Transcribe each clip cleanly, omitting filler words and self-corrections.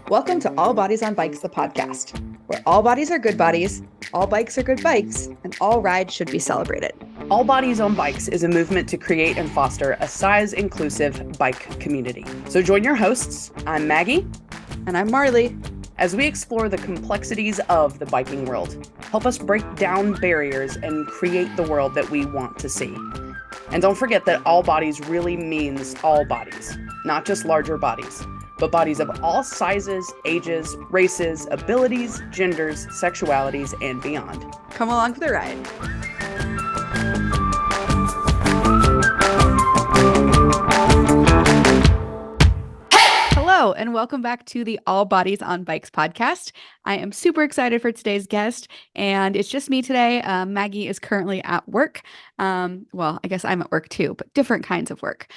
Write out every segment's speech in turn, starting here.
Welcome to All Bodies on Bikes, the podcast, where all bodies are good bodies, all bikes are good bikes, and all rides should be celebrated. All Bodies on Bikes is a movement to create and foster a size-inclusive bike community. So join your hosts, I'm Maggie. And I'm Marley. As we explore the complexities of the biking world, help us break down barriers and create the world that we want to see. And don't forget that all bodies really means all bodies, not just larger bodies, but bodies of all sizes, ages, races, abilities, genders, sexualities, and beyond. Come along for the ride. Hello, and welcome back to the All Bodies on Bikes podcast. I am super excited for today's guest, and it's just me today. Maggie is currently at work. Well, I guess I'm at work too, but different kinds of work.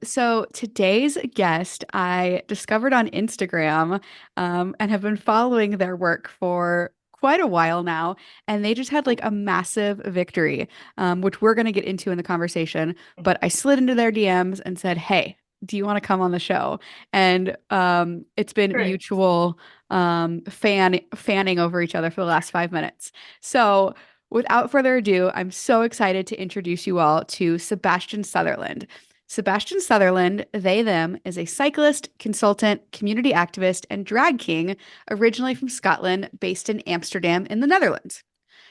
So today's guest, I discovered on Instagram and have been following their work for quite a while now, and they just had like a massive victory, which we're going to get into in the conversation. But I slid into their DMs and said, "Hey, do you want to come on the show?" And it's been Great. mutual fanning over each other for the last 5 minutes. So without further ado, I'm so excited to introduce you all to Sebastien Sutherland. Sebastien Sutherland, they, them, is a cyclist, consultant, community activist, and drag king, originally from Scotland, based in Amsterdam in the Netherlands.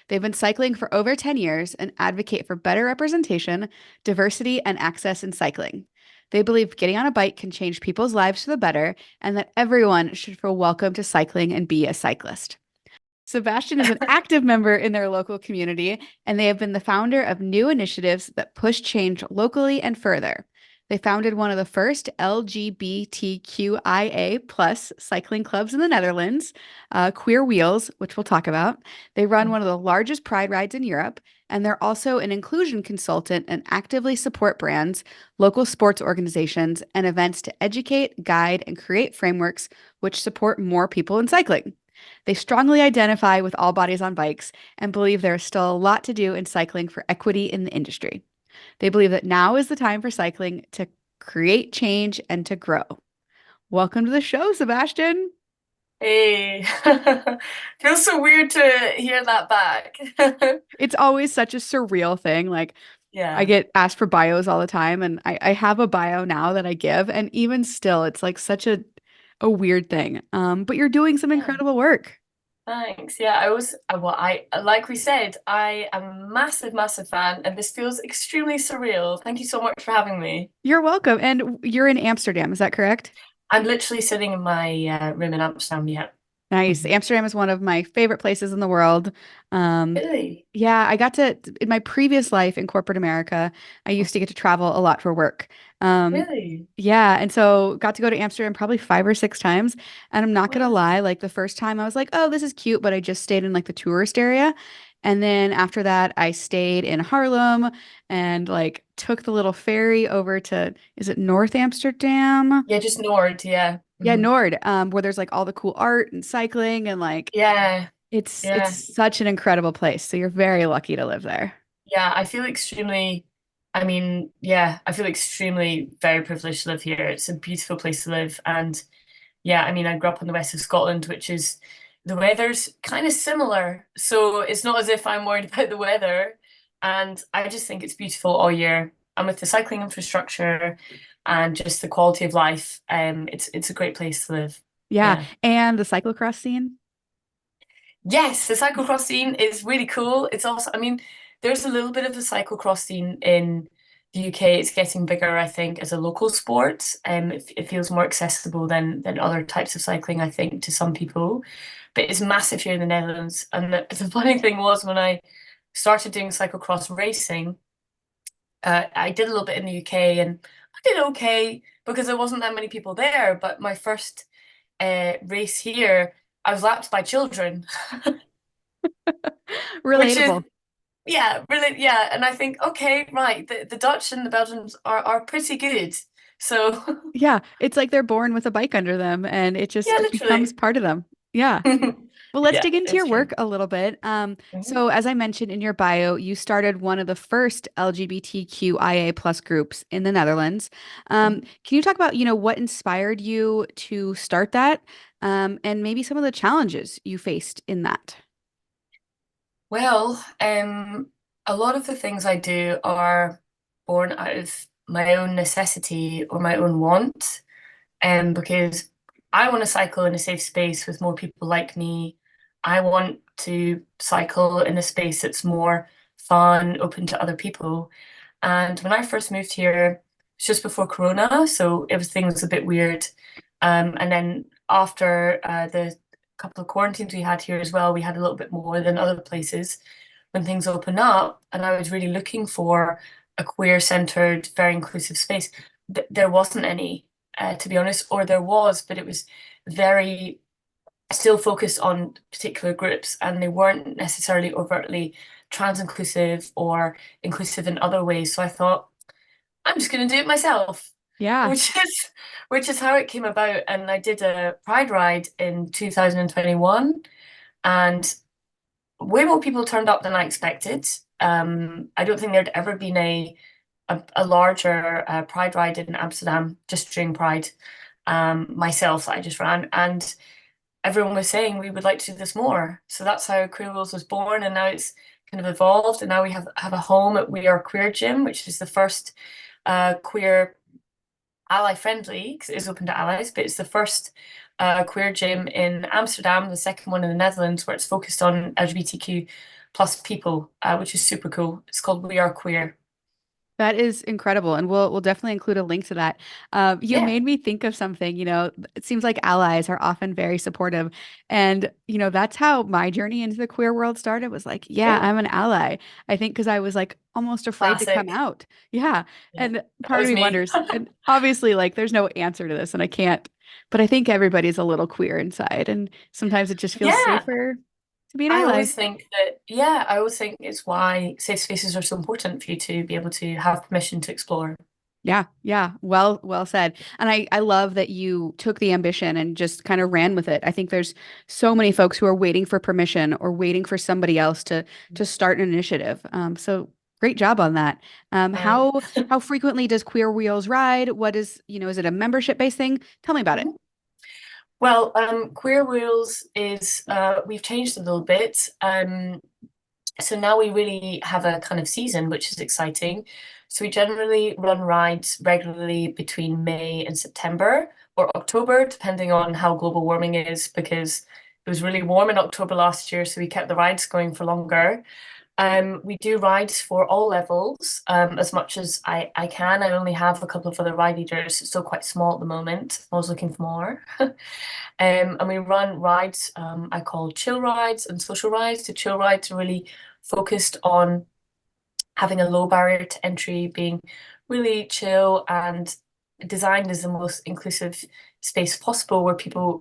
They've been cycling for over 10 years and advocate for better representation, diversity, and access in cycling. They believe getting on a bike can change people's lives for the better and that everyone should feel welcome to cycling and be a cyclist. Sebastien is an active member in their local community, and they have been the founder of new initiatives that push change locally and further. They founded one of the first LGBTQIA plus cycling clubs in the Netherlands, Queer Wheels, which we'll talk about. They run one of the largest pride rides in Europe, and they're also an inclusion consultant and actively support brands, local sports organizations, and events to educate, guide, and create frameworks which support more people in cycling. They strongly identify with all bodies on bikes and believe there is still a lot to do in cycling for equity in the industry. They believe that now is the time for cycling to create change and to grow. Welcome to the show, Sebastien. Hey, feels so weird to hear that back. It's always such a surreal thing. Like, Yeah. I get asked for bios all the time, and I have a bio now that I give, and even still, it's like such a weird thing. But you're doing some incredible work. Thanks. Yeah, I like we said, I am a massive, massive fan, and this feels extremely surreal. Thank you so much for having me. You're welcome. And you're in Amsterdam, is that correct? I'm literally sitting in my room in Amsterdam. Yeah. Nice. Amsterdam is one of my favorite places in the world. Really? Yeah, I got to, in my previous life in corporate America, I used to get to travel a lot for work. Really? Yeah, and so got to go to Amsterdam probably 5 or 6 times. And I'm not gonna Wow. lie, like the first time I was like, oh, this is cute, but I just stayed in like the tourist area. And then after that, I stayed in Harlem and like took the little ferry over to, is it North Amsterdam? Yeah, just Nord. Yeah. Yeah, Mhm. Nord, where there's like all the cool art and cycling and like Yeah. it's Yeah. such an incredible place. So you're very lucky to live there. Yeah, I feel extremely, I mean, yeah, I feel extremely very privileged to live here. It's a beautiful place to live. And yeah, I mean, I grew up in the west of Scotland, which is the weather's kind of similar. So it's not as if I'm worried about the weather. And I just think it's beautiful all year. And with the cycling infrastructure and just the quality of life, it's a great place to live. Yeah. Yeah. And the cyclocross scene. Yes, the cyclocross scene is really cool. It's also, I mean, there's a little bit of the cyclocross scene in the UK. It's getting bigger, I think, as a local sport. It feels more accessible than other types of cycling, I think, to some people. But it's massive here in the Netherlands. And the funny thing was when I started doing cyclocross racing, I did a little bit in the UK and I did okay because there wasn't that many people there. But my first race here, I was lapped by children. Which is Relatable. yeah, really yeah. And I think, okay, right, the Dutch and the Belgians are pretty good. So Yeah. It's like they're born with a bike under them and it just yeah, it becomes literally. part of them. Yeah. Well, let's Yeah, dig into it's your true. work a little bit. Mhm. So as I mentioned in your bio, you started one of the first LGBTQIA plus groups in the Netherlands. Mhm. Can you talk about, what inspired you to start that, and maybe some of the challenges you faced in that? Well, a lot of the things I do are born out of my own necessity or my own want, because I want to cycle in a safe space with more people like me. I want to cycle in a space that's more fun, open to other people. And when I first moved here, it's just before Corona, so everything was a bit weird. And then after the couple of quarantines we had here as well, we had a little bit more than other places when things open up. And I was really looking for a queer-centered, very inclusive space. There wasn't any, to be honest, or there was, but it was very still focused on particular groups, and they weren't necessarily overtly trans inclusive or inclusive in other ways. So I thought, I'm just going to do it myself, Yeah. which is how it came about. And I did a Pride ride in 2021, and way more people turned up than I expected. I don't think there'd ever been a larger Pride ride in Amsterdam just during Pride, myself that I just ran, and everyone was saying we would like to do this more. So that's how Queer Rules was born, and now it's kind of evolved. And now we have a home at We Are Queer Gym, which is the first queer ally friendly, because it is open to allies, but it's the first queer gym in Amsterdam, the second one in the Netherlands, where it's focused on LGBTQ plus people, which is super cool. It's called We Are Queer. That is incredible, and we'll definitely include a link to that. You Yeah, made me think of something. It seems like allies are often very supportive, and that's how my journey into the queer world started. Was like, yeah, yeah, I'm an ally. I think because I was like almost afraid to come classic. out. Yeah, Yeah, and that part of was me me. wonders, and obviously, like, there's no answer to this, and I can't. But I think everybody's a little queer inside, and sometimes it just feels Yeah, safer to be an ally. I always think it's why safe spaces are so important for you to be able to have permission to explore. Yeah, yeah. Well said. And I love that you took the ambition and just kind of ran with it. I think there's so many folks who are waiting for permission or waiting for somebody else to start an initiative. So great job on that. Thanks. How frequently does Queer Wheels ride? What is it a membership based thing? Tell me about it. Well, Queer Wheels is we've changed a little bit. So now we really have a kind of season, which is exciting. So we generally run rides regularly between May and September or October, depending on how global warming is, because it was really warm in October last year, so we kept the rides going for longer. We do rides for all levels, as much as I can. I only have a couple of other ride leaders. It's still quite small at the moment. I was looking for more. And we run rides I call chill rides and social rides. The chill rides are really focused on having a low barrier to entry, being really chill and designed as the most inclusive space possible, where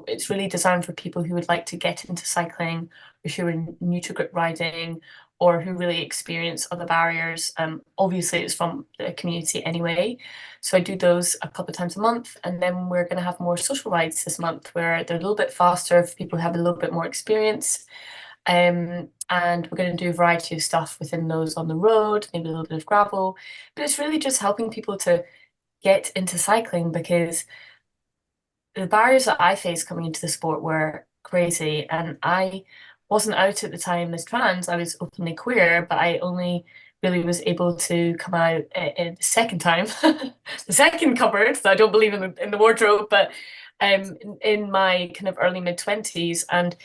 it's really designed for people who would like to get into cycling, or who are new to grip riding, or who really experience other barriers. Obviously, it's from the community anyway. So I do those a couple of times a month, and then we're going to have more social rides this month where they're a little bit faster for people who have a little bit more experience. And we're going to do a variety of stuff within those on the road, maybe a little bit of gravel. But it's really just helping people to get into cycling, because the barriers that I faced coming into the sport were crazy. And I wasn't out at the time as trans, I was openly queer, but I only really was able to come out the second time, the second cupboard, that I don't believe in the wardrobe, but in my kind of early mid 20s. And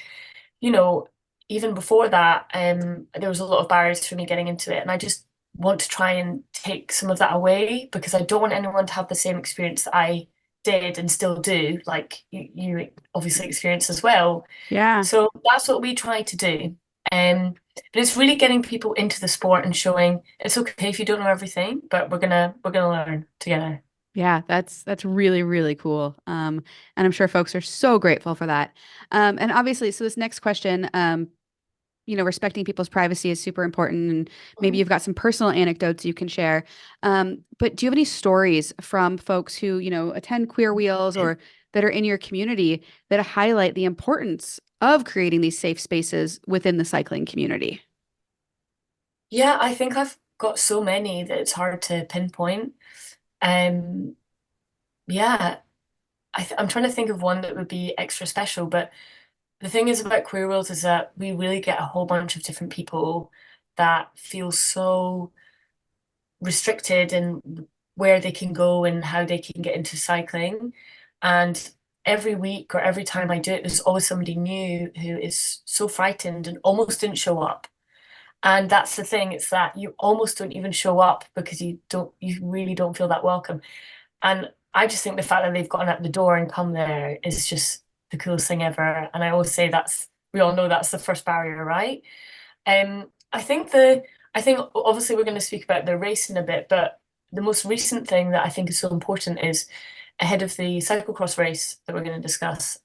you know, even before that, there was a lot of barriers for me getting into it. And I just want to try and take some of that away, because I don't want anyone to have the same experience that I did and still do, like you obviously experienced as well. Yeah. So that's what we try to do. But it's really getting people into the sport and showing it's okay if you don't know everything, but we're gonna learn together. Yeah, that's really, really cool. And I'm sure folks are so grateful for that. And obviously, so this next question, respecting people's privacy is super important. And maybe Mhm. you've got some personal anecdotes you can share. But do you have any stories from folks who, attend Queer Wheels or that are in your community that highlight the importance of creating these safe spaces within the cycling community? Yeah, I think I've got so many that it's hard to pinpoint. Um, yeah, I'm trying to think of one that would be extra special, but the thing is about Queer World is that we really get a whole bunch of different people that feel so restricted in where they can go and how they can get into cycling. And every week or every time I do it, there's always somebody new who is so frightened and almost didn't show up. And that's the thing, it's that you almost don't even show up because you really don't feel that welcome. And I just think the fact that they've gotten out the door and come there is just the coolest thing ever. And I always say we all know that's the first barrier, right? I think obviously we're going to speak about the race in a bit, but the most recent thing that I think is so important is ahead of the cyclocross race that we're going to discuss,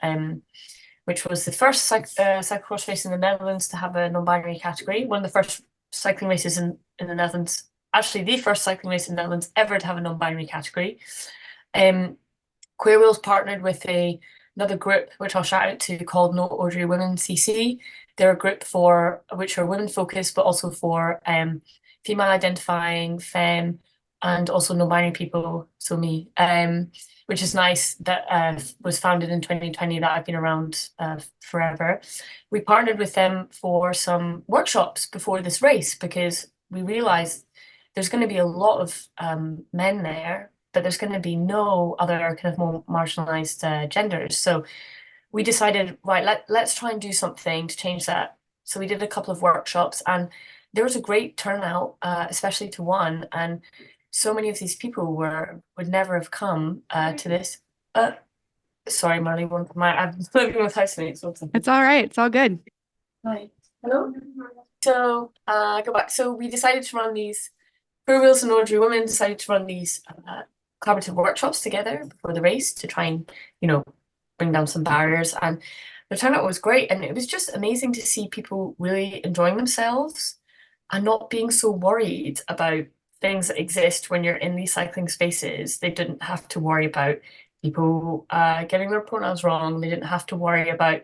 which was the first cyclocross race in the Netherlands to have a non-binary category, one of the first cycling races in the Netherlands, actually the first cycling race in the Netherlands ever to have a non-binary category. Queer Wheels partnered with another group, which I'll shout out to, called No Ordinary Women CC. They're a group which are women focused, but also for female identifying, femme, and also non-binary people, so me. Which is nice that was founded in 2020, that I've been around forever. We partnered with them for some workshops before this race because we realized there's going to be a lot of men there, but there's going to be no other kind of more marginalized genders. So we decided, right, let's try and do something to change that. So we did a couple of workshops and there was a great turnout, especially to one. And so many of these people would never have come to this. Sorry, Marley, I'm living with housemates. It's all right. It's all good. Hi. Hello. So go back. So we decided to run these. Queer Wheels and Ordinary Women decided to run these collaborative workshops together before the race to try and, bring down some barriers. And the turnout was great, and it was just amazing to see people really enjoying themselves and not being so worried about things that exist when you're in these cycling spaces. They didn't have to worry about people getting their pronouns wrong. They didn't have to worry about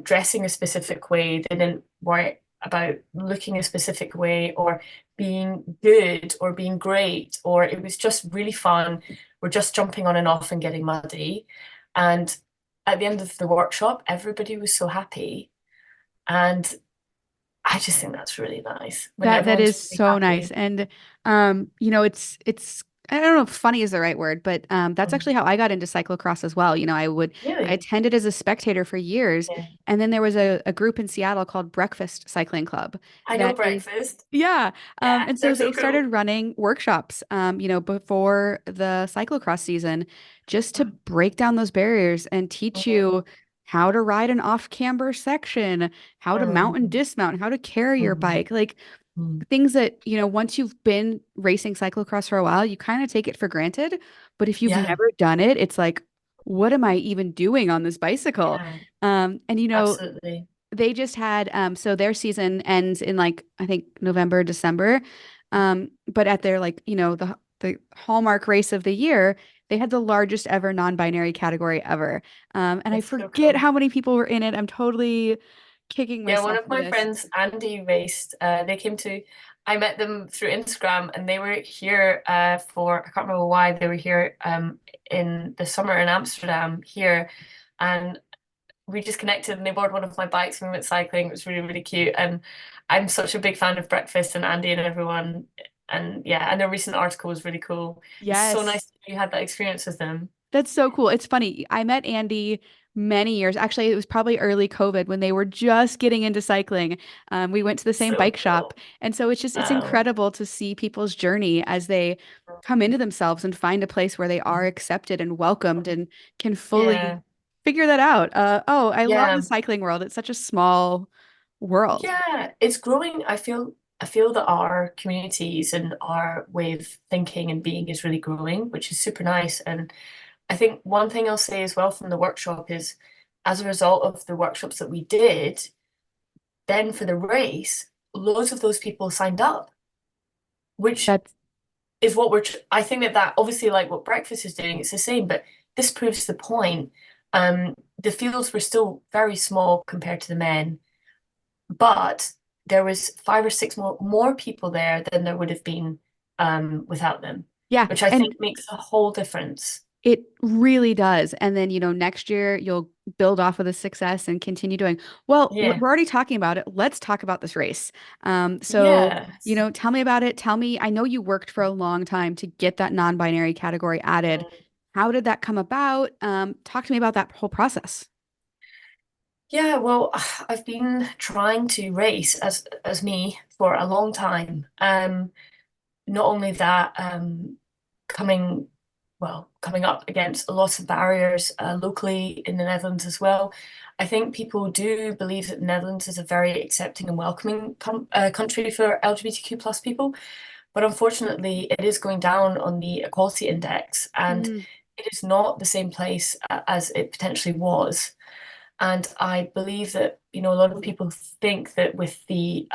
dressing a specific way. They didn't worry about looking a specific way or being good or being great, or it was just really fun. We're just jumping on and off and getting muddy. And at the end of the workshop, everybody was so happy. And I just think that's really nice when That everyone's is really so nice. happy. And it's I don't know if funny is the right word, but that's Mm. actually how I got into cyclocross as well. I Really? attended as a spectator for years, Yeah. and then there was a group in Seattle called Breakfast Cycling Club I know that is breakfast. yeah. Yeah, And so they're so they cool. started running workshops, before the cyclocross season, just to break down those barriers and teach Mm, you how to ride an off-camber section, how to mount and mm, dismount, how to carry your mm, bike, like mm. things that, once you've been racing cyclocross for a while, you kind of take it for granted. But if you've Yeah, never done it, it's like, what am I even doing on this bicycle? yeah, And absolutely. they just had so their season ends in like I think November, December. But at their like, the hallmark race of the year, they had the largest ever non-binary category ever. And I That's so forget cool. how many people were in it. I'm totally kicking Yeah, one myself of for my this. friends, Andy, raced. I met them through Instagram and they were here I can't remember why, they were here in the summer in Amsterdam here. And we just connected and they borrowed one of my bikes and we went cycling. It was really, really cute. And I'm such a big fan of Breakfast and Andy and everyone. And yeah, and their recent article was really cool. It's so nice Yes. that you had that experience with them. That's so cool. It's funny. I met Andy many years. Actually, it was probably early COVID when they were just getting into cycling. We went to the same So bike shop. cool. And so it's Wow. incredible to see people's journey as they come into themselves and find a place where they are accepted and welcomed and can fully Yeah. figure that out. I love the Yeah. cycling world. It's such a small world. Yeah, it's growing. I feel that our communities and our way of thinking and being is really growing, which is super nice. And I think one thing I'll say as well from the workshop is as a result of the workshops that we did, then for the race, loads of those people signed up, which That's is I think that obviously like what breakfast is doing, it's the same, but this proves the point. The fields were still very small compared to the men, but there was 5 or 6 more people there than there would have been without them, Yeah. which I And think makes a whole difference. it really does. And then, next year you'll build off of the success and continue doing. Well, we're Yeah. already talking about it. Let's talk about this race. So, Yes. tell me about it. Tell me, I know you worked for a long time to get that non-binary category added. How did that come about? Talk to me about that whole process. Yeah, well, I've been trying to race as me for a long time. Not only that, coming coming up against a lot of barriers locally in the Netherlands as well. I think people do believe that the Netherlands is a very accepting and welcoming country for LGBTQ plus people, but unfortunately, it is going down on the equality index, and Mm, it is not the same place as it potentially was. And I believe that, a lot of people think that with the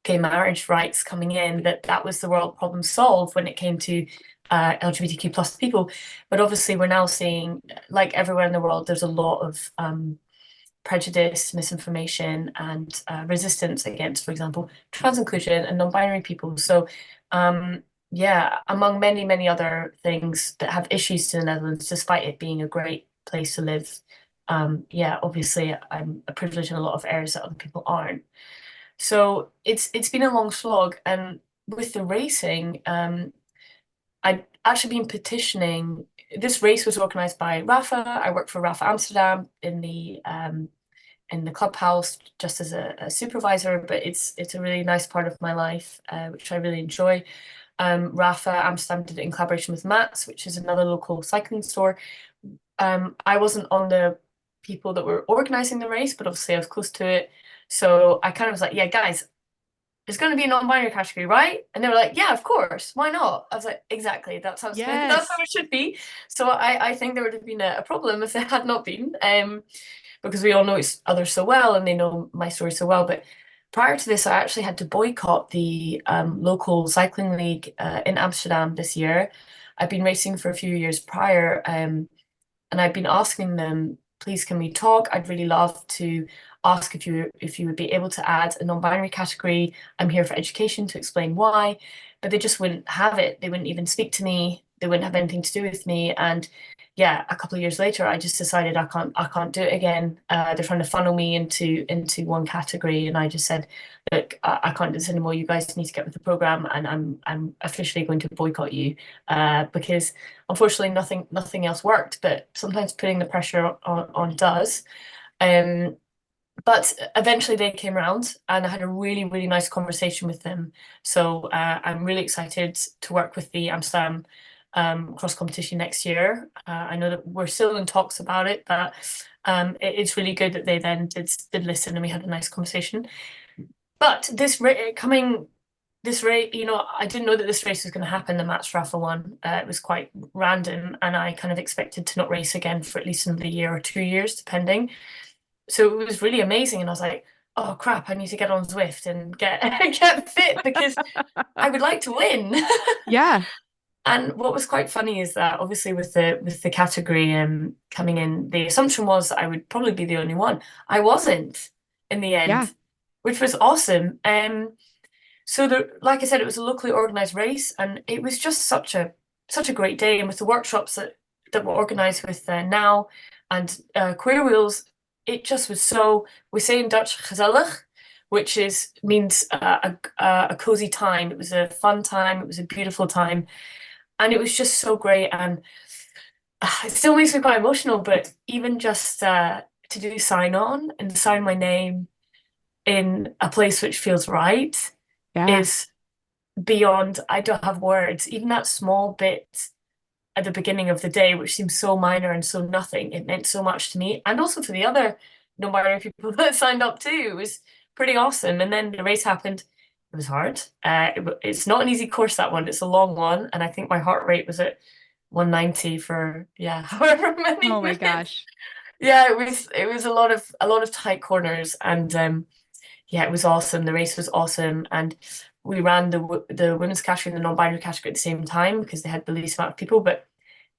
gay marriage rights coming in, that was the world problem solved when it came to LGBTQ plus people. But obviously, we're now seeing, like everywhere in the world, there's a lot of prejudice, misinformation, and resistance against, for example, trans inclusion and non-binary people. So, yeah, among many, many other things that have issues to the Netherlands, despite it being a great place to live. Yeah, obviously, I'm privileged in a lot of areas that other people aren't. So it's been a long slog, and with the racing, I'd actually been petitioning. This race was organized by Rafa. I work for Rafa Amsterdam in the clubhouse just as a supervisor, but it's a really nice part of my life, which I really enjoy. Rafa Amsterdam did it in collaboration with Mats, which is another local cycling store. I wasn't on the people that were organizing the race, but obviously I was close to it. So I kind of was like, yeah, guys, there's going to be a non-binary category, right? And they were like, yeah, of course. Why not? I was like, exactly. That's how yes. it should be. So I think there would have been a problem if there had not been, because we all know each other so well and they know my story so well. But prior to this, I actually had to boycott the local cycling league in Amsterdam this year. I've been racing for a few years prior, and I've been asking them, please, can we talk? I'd really love to ask if you would be able to add a non-binary category. I'm here for education to explain why, but they just wouldn't have it. They wouldn't even speak to me. They wouldn't have anything to do with me. And yeah, a couple of years later, I just decided I can't do it again. They're trying to funnel me into one category, and I just said, look, I can't do this anymore. You guys need to get with the program, and I'm officially going to boycott you because unfortunately nothing else worked. But sometimes putting the pressure on does. Um, but eventually they came around and I had a really, really nice conversation with them. So I'm really excited to work with the Amsterdam cross competition next year. I know that we're still in talks about it, but it's really good that they then did listen and we had a nice conversation. But this race, I didn't know that this race was going to happen, the Mats Rafa one. It was quite random, and I kind of expected to not race again for at least another year or 2 years, depending. So it was really amazing, and I was like, "Oh crap! I need to get on Zwift and get get fit because I would like to win." Yeah. And what was quite funny is that obviously with the category coming in, the assumption was that I would probably be the only one. I wasn't in the Yeah. end, which was awesome. So like I said, it was a locally organized race, and it was just such a great day. And with the workshops that were organized with Now and Queer Wheels, it just was so. We say in Dutch gezellig, which means a cozy time. It was a fun time. It was a beautiful time, and it was just so great. And it still makes me quite emotional. But even just to do sign on and sign my name in a place which feels right Yeah. is beyond, I don't have words. Even that small bit at the beginning of the day, which seems so minor and so nothing, it meant so much to me. And also to the other non-binary people that signed up too. It was pretty awesome. And then the race happened. It was hard. It's not an easy course, that one. It's a long one. And I think my heart rate was at 190 for, yeah, however many Oh my minutes. gosh. Yeah, it was a lot of tight corners, and yeah, it was awesome. The race was awesome, and we ran the women's category and the non-binary category at the same time because they had the least amount of people. But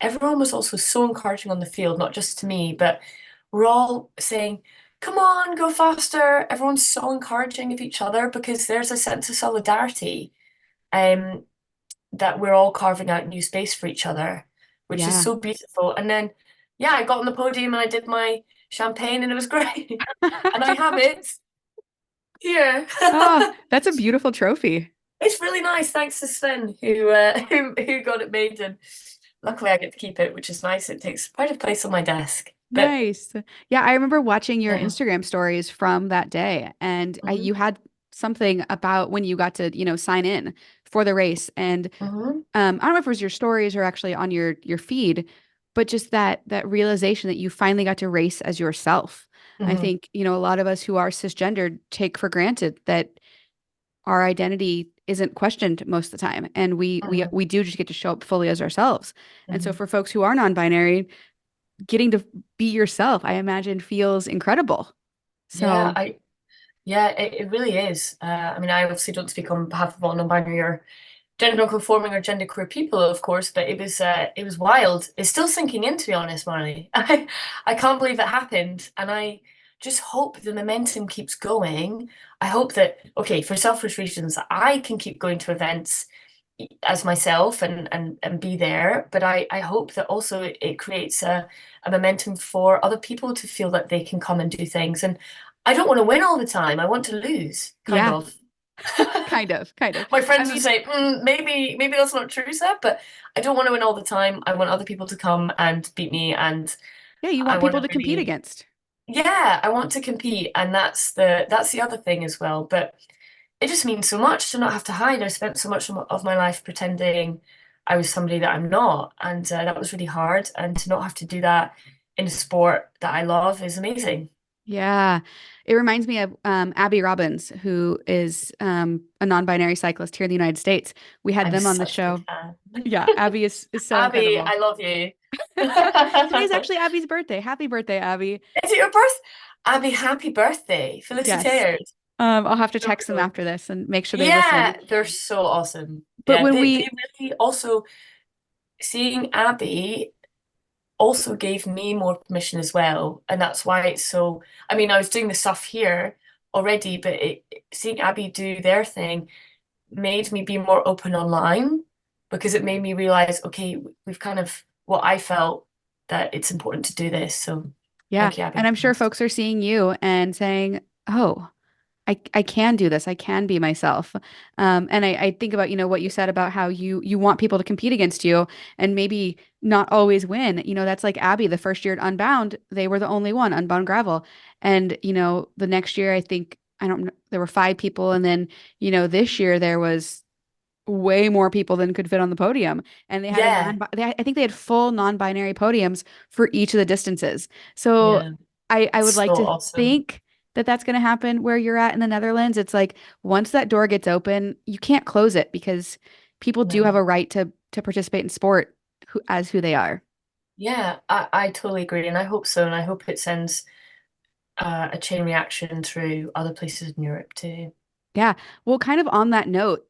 everyone was also so encouraging on the field, not just to me, but we're all saying, come on, go faster. Everyone's so encouraging of each other because there's a sense of solidarity, um, that we're all carving out new space for each other, which is Yeah. so beautiful. And then, yeah, I got on the podium and I did my champagne and it was great. And I have it here. Oh, that's a beautiful trophy. It's really nice, thanks to Sven who got it made, and luckily I get to keep it, which is nice. It takes quite a place on my desk. But Nice. Yeah, I remember watching your yeah. Instagram stories from that day, and Hmm. you had something about when you got to, sign in for the race. And Hmm. I don't know if it was your stories or actually on your feed, but just that realization that you finally got to race as yourself. I Hmm. think, a lot of us who are cisgendered take for granted that our identity isn't questioned most of the time, and we do just get to show up fully as ourselves. And so Hmm. for folks who are non-binary, getting to be yourself, I imagine, feels incredible. Yeah, So, yeah, it really is. I mean, I obviously don't speak on behalf of all non-binary or gender non-conforming or genderqueer people, of course, but it was wild. It's still sinking in, to be honest, Marley. I can't believe it happened, and I just hope the momentum keeps going. I hope that, okay, for selfish reasons, I can keep going to events as myself and be there, but I hope that also it creates a momentum for other people to feel that they can come and do things. And I don't want to win all the time. I want to lose, kind yeah, of. kind of, kind of. My I friends would mean, say, maybe that's not true, Seb, but I don't want to win all the time. I want other people to come and beat me, and yeah, you I want want people to to compete really, against. yeah, I want to compete, and that's the other thing as well. But it just means so much to not have to hide. I spent so much of my life pretending I was somebody that I'm not, and that was really hard. And to not have to do that in a sport that I love is amazing. Yeah. It reminds me of Abby Robbins, who is a non-binary cyclist here in the United States. We had I'm them on the such a big show. fan. Yeah, Abby is so Abby, incredible. I love you. Today's actually Abby's birthday. Happy birthday, Abby. Is it your birth? Abby, happy birthday. Yes. Felicitaires. I'll have to So text them cool. after this and make sure they listen. Yeah, they're so awesome. But Yeah, when they we, really also, seeing Abby also gave me more permission as well. And that's why it's so, I mean, I was doing the stuff here already, but seeing Abby do their thing made me be more open online because it made me realize, okay, we've kind of, what I felt that it's important to do this. So yeah, thank you, and Abby. I'm sure folks are seeing you and saying, "Oh, I can do this. I can be myself." And I think about, what you said about how you want people to compete against you and maybe not always win. That's like Abby, the first year at Unbound, they were the only one, Unbound Gravel. And, the next year, I think, I don't know, there were five people. And then, this year there was way more people than could fit on the podium. And they had Yeah, I think they had full non-binary podiums for each of the distances. So yeah, I would it's like so to awesome. think that that's going to happen where you're at in the Netherlands. It's like once that door gets open, you can't close it because people do have No. a right to participate in sport who they are. Yeah, I totally agree, and I hope so, and I hope it sends a chain reaction through other places in Europe too. Yeah. Well, kind of on that note,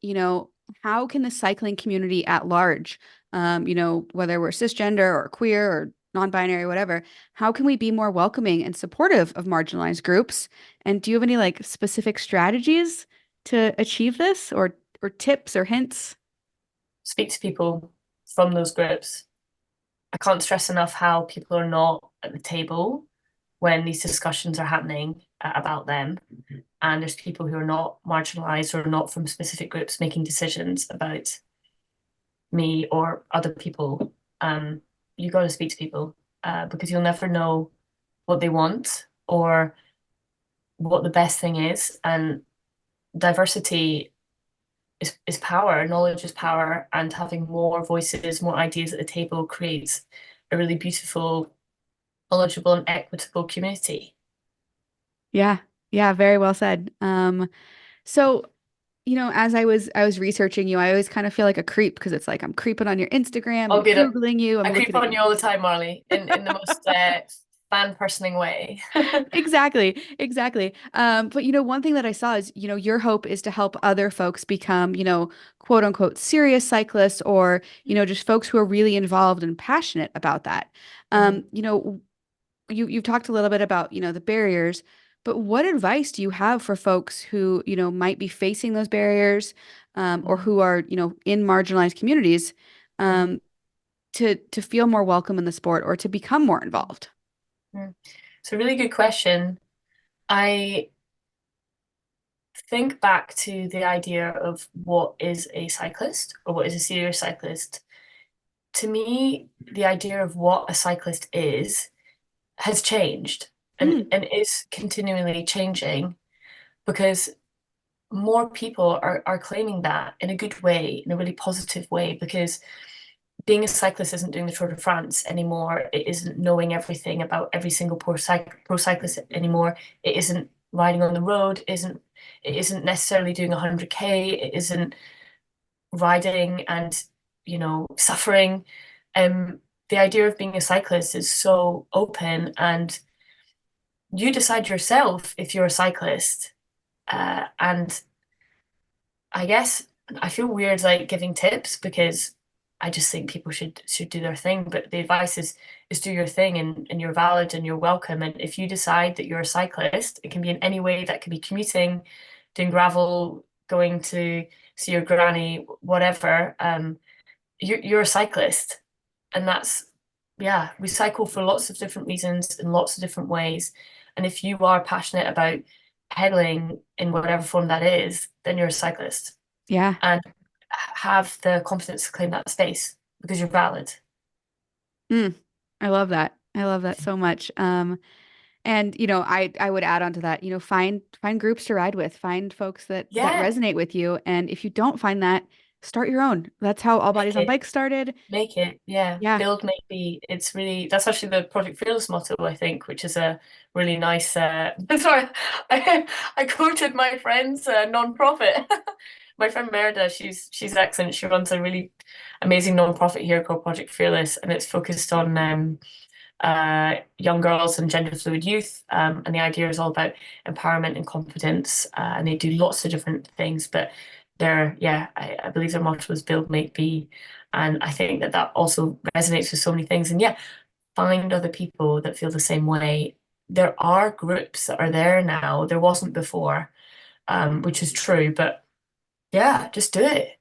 how can the cycling community at large, whether we're cisgender or queer or non-binary, whatever, how can we be more welcoming and supportive of marginalized groups? And do you have any like specific strategies to achieve this or tips or hints? Speak to people from those groups. I can't stress enough how people are not at the table when these discussions are happening about them. And there's people who are not marginalized or not from specific groups making decisions about me or other people. You got to speak to people because you'll never know what they want or what the best thing is. And diversity is power, knowledge is power, and having more voices, more ideas at the table creates a really beautiful, knowledgeable, and equitable community. Yeah. Yeah, very well said. So as I was researching you, I always kind of feel like a creep because it's like I'm creeping on your Instagram, I'll I'm get it. Googling you, I I'm creep looking at on your you all the time, Marley, in the most fan personing way. Exactly, exactly. But one thing that I saw is, your hope is to help other folks become, quote unquote, serious cyclists, or, just folks who are really involved and passionate about that. Mhm. You've talked a little bit about, the barriers, but what advice do you have for folks who, might be facing those barriers, or Mhm. who are, in marginalized communities, Mhm. um, to feel more welcome in the sport or to become more involved? Mhm. It's a really good question. I think back to the idea of what is a cyclist or what is a serious cyclist. To me, the idea of what a cyclist is has changed Mm, and is continually changing because more people are claiming that in a good way, in a really positive way, because being a cyclist isn't doing the Tour de France anymore. It isn't knowing everything about every single pro cyclist anymore. It isn't riding on the road. It isn't necessarily doing 100K. It isn't riding and suffering. The idea of being a cyclist is so open, and you decide yourself if you're a cyclist. And I guess I feel weird like giving tips because I just think people should do their thing. But the advice is do your thing, and you're valid and you're welcome. And if you decide that you're a cyclist, it can be in any way. That could be commuting, doing gravel, going to see your granny, whatever. You're a cyclist, and that's yeah. We cycle for lots of different reasons in lots of different ways. And if you are passionate about pedaling in whatever form that is, then you're a cyclist yeah. and have the confidence to claim that space because you're valid. Mm, I love that. I love that so much. And I would add on to that, find groups to ride with, find folks that Yeah, resonate with you. And if you don't find that, start your own. That's how All make Bodies on it. Bikes started. Make it. Yeah. Yeah. Build, make, be. It's really, that's actually the Project Fearless motto, I think, which is a really nice, sorry, I quoted my friend's non-profit. My friend Merida, she's excellent. She runs a really amazing non-profit here called Project Fearless, and it's focused on young girls and gender fluid youth. And the idea is all about empowerment and confidence. And they do lots of different things, but yeah, I believe their motto was build, make, be. And I think that also resonates with so many things. And yeah, find other people that feel the same way. There are groups that are there now. There wasn't before, which is true. But yeah, just do it.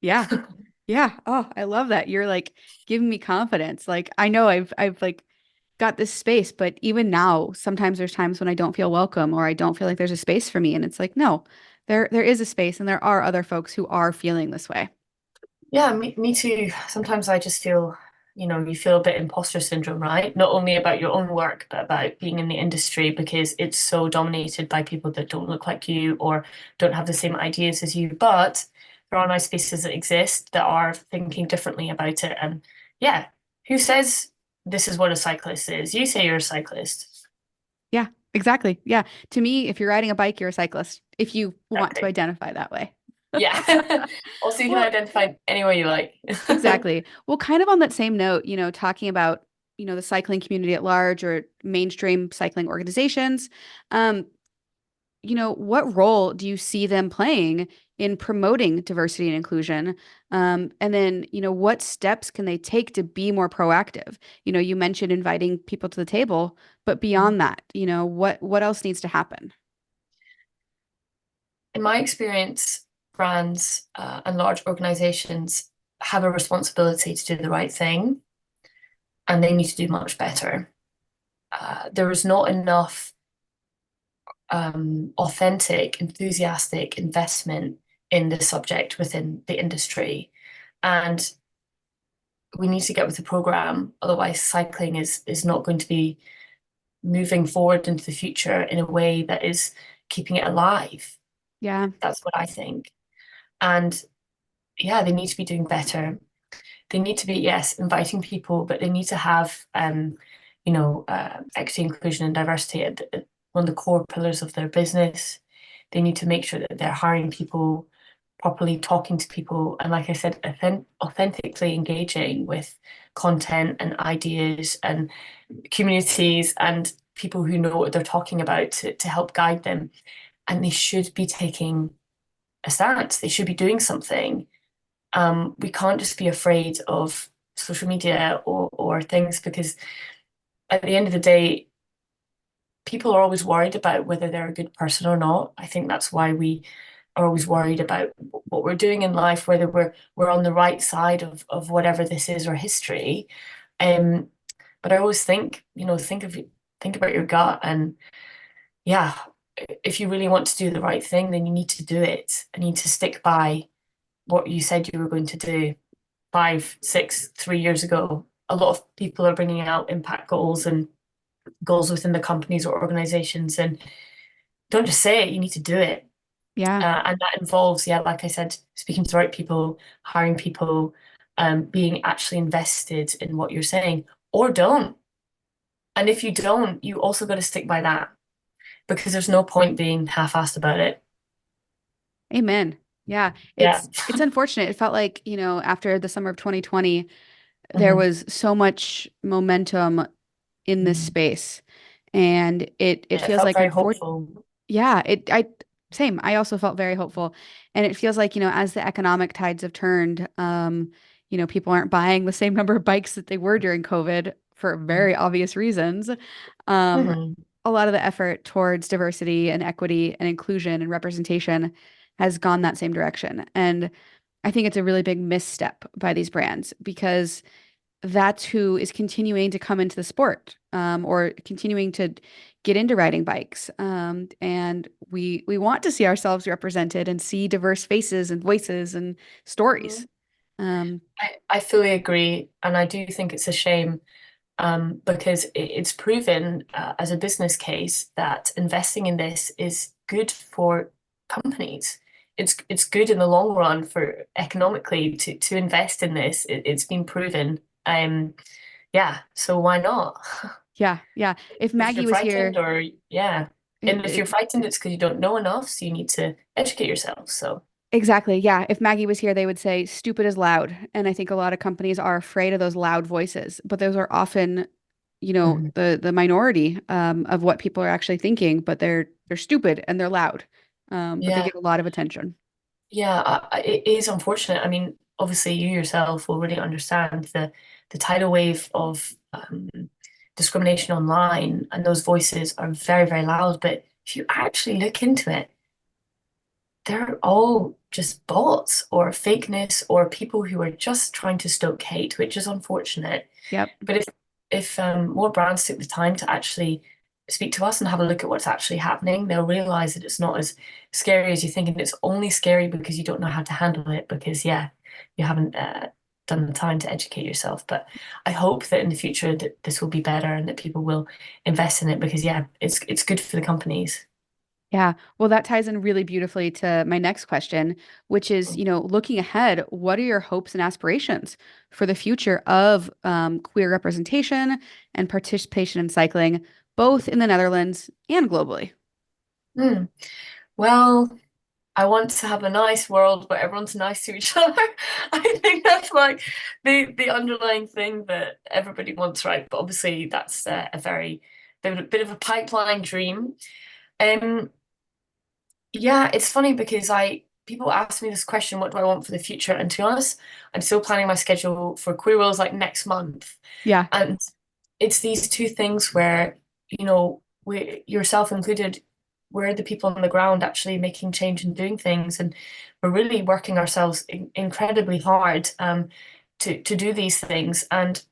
Yeah. Yeah. Oh, I love that. You're like giving me confidence. Like I know I've like got this space, but even now, sometimes there's times when I don't feel welcome or I don't feel like there's a space for me. And it's like, no, there is a space and there are other folks who are feeling this way. Yeah, me too. Sometimes I just feel, you feel a bit imposter syndrome, right? Not only about your own work, but about being in the industry because it's so dominated by people that don't look like you or don't have the same ideas as you. But there are nice spaces that exist that are thinking differently about it. And yeah, who says this is what a cyclist is? You say you're a cyclist. Yeah, exactly. Yeah. To me, if you're riding a bike, you're a cyclist, if you want to Exactly. identify that way. Yeah. Also, you can Well, identify any way you like. exactly. Well, kind of on that same note, talking about, the cycling community at large or mainstream cycling organizations, um, what role do you see them playing in promoting diversity and inclusion? And then, what steps can they take to be more proactive? You mentioned inviting people to the table, but beyond that, what else needs to happen? In my experience, brands and large organizations have a responsibility to do the right thing, and they need to do much better. There is not enough authentic, enthusiastic investment in this subject within the industry, and we need to get with the program. Otherwise, cycling is not going to be moving forward into the future in a way that is keeping it alive. Yeah. That's what I think. And yeah, they need to be doing better. They need to be, yes, inviting people, but they need to have, equity, inclusion, and diversity one of the core pillars of their business. They need to make sure that they're hiring people properly talking to people, and like I said, authentically engaging with content and ideas and communities and people who know what they're talking about to help guide them. And they should be taking a stance. They should be doing something. We can't just be afraid of social media or things, because at the end of the day, people are always worried about whether they're a good person or not. I think that's why we are always worried about what we're doing in life, whether we're on the right side of whatever this is or history. Um, but I always think, think about your gut, and yeah, if you really want to do the right thing, then you need to do it. And you need to stick by what you said you were going to do 5, 6, 3 years ago. A lot of people are bringing out impact goals and goals within the companies or organizations, and don't just say it, you need to do it. Yeah. And that involves, yeah, like I said, speaking to the right people, hiring people, being actually invested in what you're saying, or don't. And if you don't, you also got to stick by that, because there's no point being half-assed about it. Amen. Yeah. Yeah. It's unfortunate. It felt like, after the summer of 2020, there Mhm. was so much momentum in this Mhm. space. And it Yeah, it feels felt like very hopeful. yeah, same. I also felt very hopeful. And it feels like, as the economic tides have turned, people aren't buying the same number of bikes that they were during COVID for very obvious reasons. Um, Mhm. a lot of the effort towards diversity and equity and inclusion and representation has gone that same direction. And I think it's a really big misstep by these brands, because that's who is continuing to come into the sport, or continuing to get into riding bikes. And we want to see ourselves represented and see diverse faces and voices and stories. Mhm. Um, I fully agree, and I do think it's a shame, because it's proven as a business case that investing in this is good for companies. It's good in the long run for economically to invest in this. It's been proven. Yeah, so why not? yeah, yeah. If If you're Maggie was frightened, here, or yeah, it, and if you're it, frightened, it's because you don't know enough, so you need to educate yourself. So. exactly. Yeah. If Maggie was here, they would say stupid is loud. And I think a lot of companies are afraid of those loud voices, but those are often, Mhm. the minority, of what people are actually thinking, but they're stupid and they're loud. But they Yeah. get a lot of attention. Yeah, it is unfortunate. I mean, obviously, you yourself will really understand the tidal wave of discrimination online, and those voices are very, very loud. But if you actually look into it, they're all just bots or fakeness or people who are just trying to stoke hate, which is unfortunate. Yep. But if more brands took the time to actually speak to us and have a look at what's actually happening, they'll realize that it's not as scary as you think, and it's only scary because you don't know how to handle it, because yeah, you haven't done the time to educate yourself. But I hope that in the future that this will be better and that people will invest in it, because yeah, it's good for the companies. Yeah. Well, that ties in really beautifully to my next question, which is, looking ahead, what are your hopes and aspirations for the future of queer representation and participation in cycling, both in the Netherlands and globally? Hmm. Well, I want to have a nice world where everyone's nice to each other. I think that's like the underlying thing that everybody wants, right? But obviously, that's a very bit of a pipeline dream. Um, yeah, it's funny because I people ask me this question, what do I want for the future? And to be honest, I'm still planning my schedule for Queer Worlds like next month. Yeah. And it's these two things where, we, yourself included, we're the people on the ground actually making change and doing things. And we're really working ourselves incredibly hard to do these things. And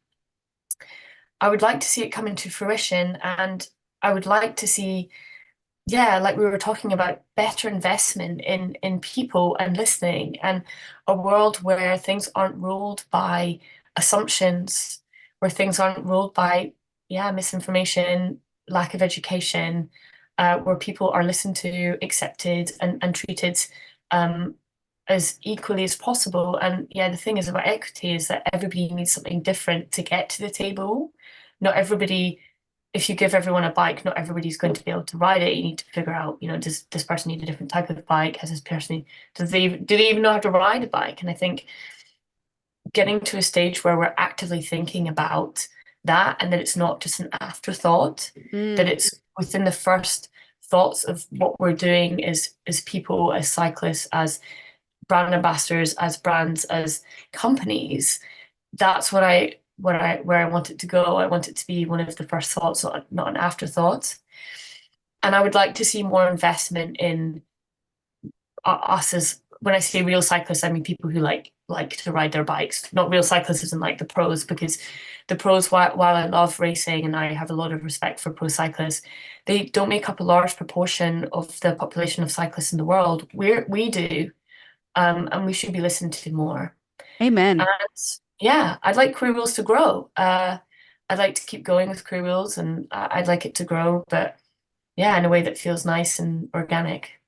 I would like to see it come into fruition. And I would like to see, yeah, like we were talking about, better investment in people and listening, and a world where things aren't ruled by assumptions, where things aren't ruled by, yeah, misinformation, lack of education, where people are listened to, accepted, and treated um, as equally as possible. And yeah, the thing is about equity is that everybody needs something different to get to the table. Not everybody if you give everyone a bike, not everybody's going to be able to ride it. You need to figure out, does this person need a different type of bike? Has this person, do they even know how to ride a bike? And I think getting to a stage where we're actively thinking about that, and that it's not just an afterthought, that it's within the first thoughts of what we're doing as people, as cyclists, as brand ambassadors, as brands, as companies. That's where I want it to go. I want it to be one of the first thoughts, not an afterthought. And I would like to see more investment in us as, when I say real cyclists, I mean people who like to ride their bikes. Not real cyclists isn't like the pros, because the pros, while I love racing and I have a lot of respect for pro cyclists, they don't make up a large proportion of the population of cyclists in the world. We do, and we should be listened to more. Amen. And yeah, I'd like Career Wheels to grow. I'd like to keep going with Career Wheels, and I'd like it to grow, but yeah, in a way that feels nice and organic.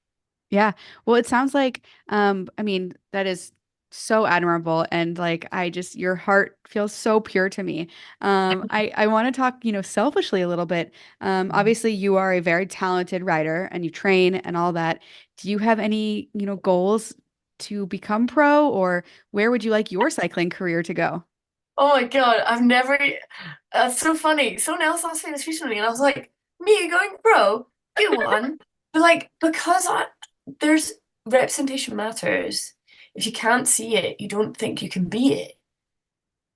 Yeah. Well, it sounds like, I mean, that is so admirable. And like, your heart feels so pure to me. I want to talk, selfishly a little bit. Obviously you are a very talented rider and you train and all that. Do you have any, goals to become pro, or where would you like your cycling career to go? Oh my God, I've never, that's so funny. Someone else asked me this recently, and I was like, me going pro? Go on. But like, because there's representation matters. If you can't see it, you don't think you can be it.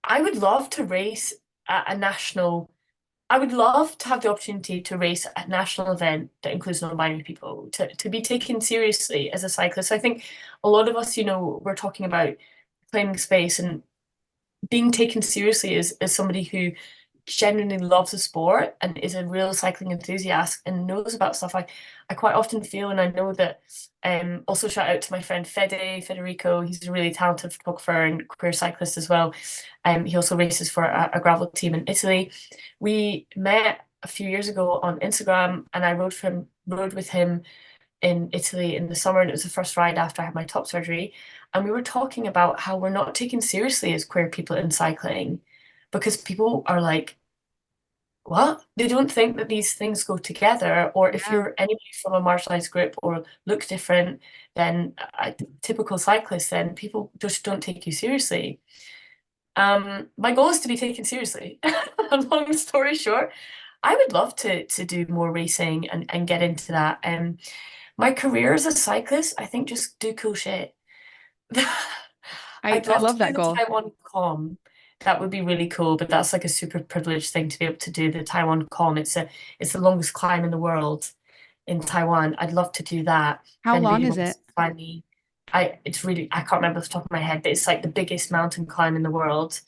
I would love to race at a national, I would love to have the opportunity to race at a national event that includes non-binary people, to be taken seriously as a cyclist. I think a lot of us, we're talking about claiming space and being taken seriously as somebody who genuinely loves the sport and is a real cycling enthusiast and knows about stuff. I quite often feel, and I know that, also shout out to my friend Federico. He's a really talented photographer and queer cyclist as well. He also races for a gravel team in Italy. We met a few years ago on Instagram, and I rode with him in Italy in the summer, and it was the first ride after I had my top surgery. And we were talking about how we're not taken seriously as queer people in cycling, because people are like, what? They don't think that these things go together. Or if Yeah. you're anybody from a marginalized group or look different than a typical cyclist, then people just don't take you seriously. My goal is to be taken seriously. Long story short, I would love to do more racing and get into that. My career as a cyclist, I think, just do cool shit. I'd I love to love do that the goal. Taiwan Com. That would be really cool, but that's like a super privileged thing to be able to do the Taiwan Com. It's the longest climb in the world in Taiwan. I'd love to do that. If How long anybody is wants it? to find me, I can't remember off the top of my head, but it's like the biggest mountain climb in the world.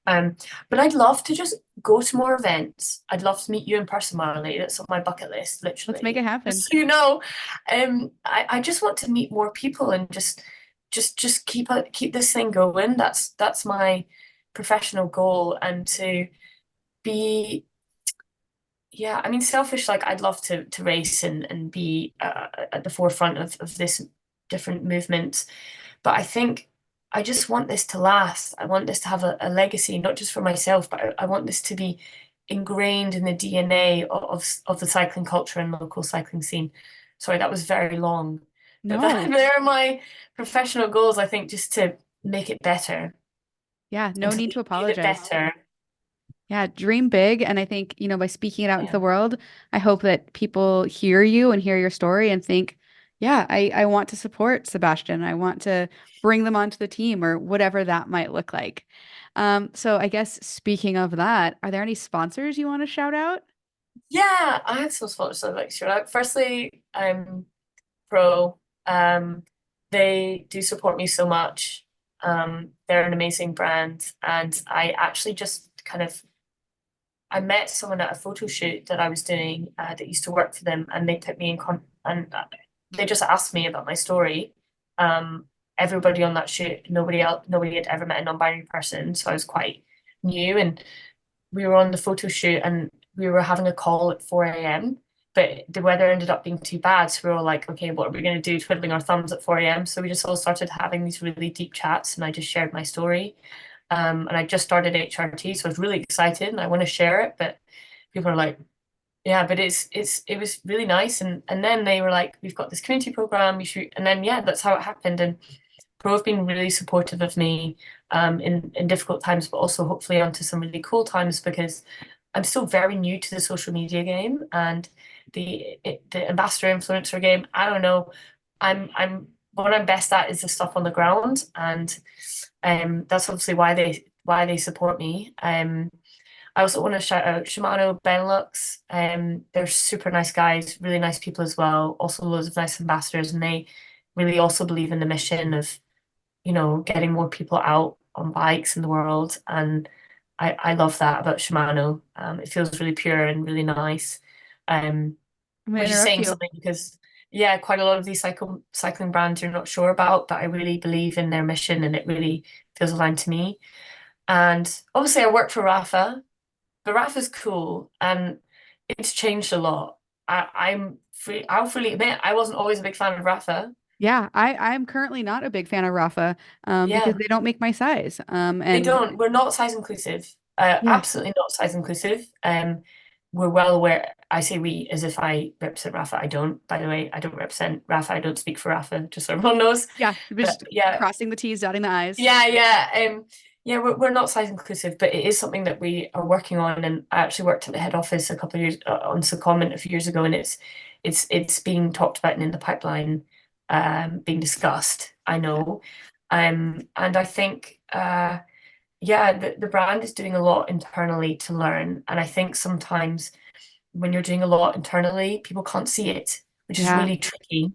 Um, but I'd love to just go to more events. I'd love to meet you in person, Marley. That's on my bucket list, Let's make it literally. happen. Just so you know, I just want to meet more people and just keep this thing going. That's my professional goal, and to be, yeah, I mean, selfish. Like, I'd love to race and be at the forefront of this different movement. But I think I just want this to last. I want this to have a legacy, not just for myself, but I want this to be ingrained in the DNA of the cycling culture and local cycling scene. Sorry, that was very long. But No. there are my professional goals, I think, just to make it better Yeah, and no to need to leave it apologize. better. Yeah, dream big. And I think, by speaking it out into Yeah. the world, I hope that people hear you and hear your story and think, yeah, I want to support Sebastian. I want to bring them onto the team or whatever that might look like. So I guess speaking of that, are there any sponsors you want to shout out? Yeah, I had some sponsors I'd like to shout out. Firstly, I'm Pro. Um, they do support me so much. They're an amazing brand, and I actually just I met someone at a photo shoot that I was doing that used to work for them, and they put me in con and they just asked me about my story. Um, Everybody on that shoot, nobody had ever met a non-binary person, so I was quite new, and we were on the photo shoot, and we were having a call at 4 a.m. But the weather ended up being too bad, so we were all like, okay, what are we going to do? Twiddling our thumbs at 4 a.m. So we just all started having these really deep chats, and I just shared my story. And I just started HRT, so I was really excited and I want to share it, but people are like, yeah, but it was really nice, and then they were like, we've got this community program, you should, and then yeah, that's how it happened. And Pro have been really supportive of me in difficult times, but also hopefully onto some really cool times because I'm still very new to the social media game and the ambassador influencer game. I don't know. I'm what I'm best at is the stuff on the ground, and that's obviously why they support me. I also want to shout out Shimano Benelux. They're super nice guys, really nice people as well. Also loads of nice ambassadors, and they really also believe in the mission of, you know, getting more people out on bikes in the world. And I love that about Shimano. It feels really pure and really nice. Um, I'm gonna which is interrupt saying you. something because yeah, quite a lot of these cycling brands you're not sure about, but I really believe in their mission and it really feels aligned to me. And obviously I work for Rafa, but Rafa's cool and it's changed a lot. I'll freely admit I wasn't always a big fan of Rafa. Yeah, I'm currently not a big fan of Rafa, because Yeah. they don't make my size. They And don't. We're not size inclusive. yeah, Absolutely not size inclusive. We're well aware. I say we as if I represent Rafa. I don't, by the way. I don't represent Rafa. I don't speak for Rafa, just so everyone knows. yeah, But just yeah, crossing the T's, dotting the I's. yeah. We're not size inclusive, but it is something that we are working on. And I actually worked at the head office a couple of years on secondment a few years ago, and it's being talked about and in the pipeline, being discussed. I know, and I think. Yeah, the brand is doing a lot internally to learn. And I think sometimes when you're doing a lot internally, people can't see it, which is Yeah, really tricky.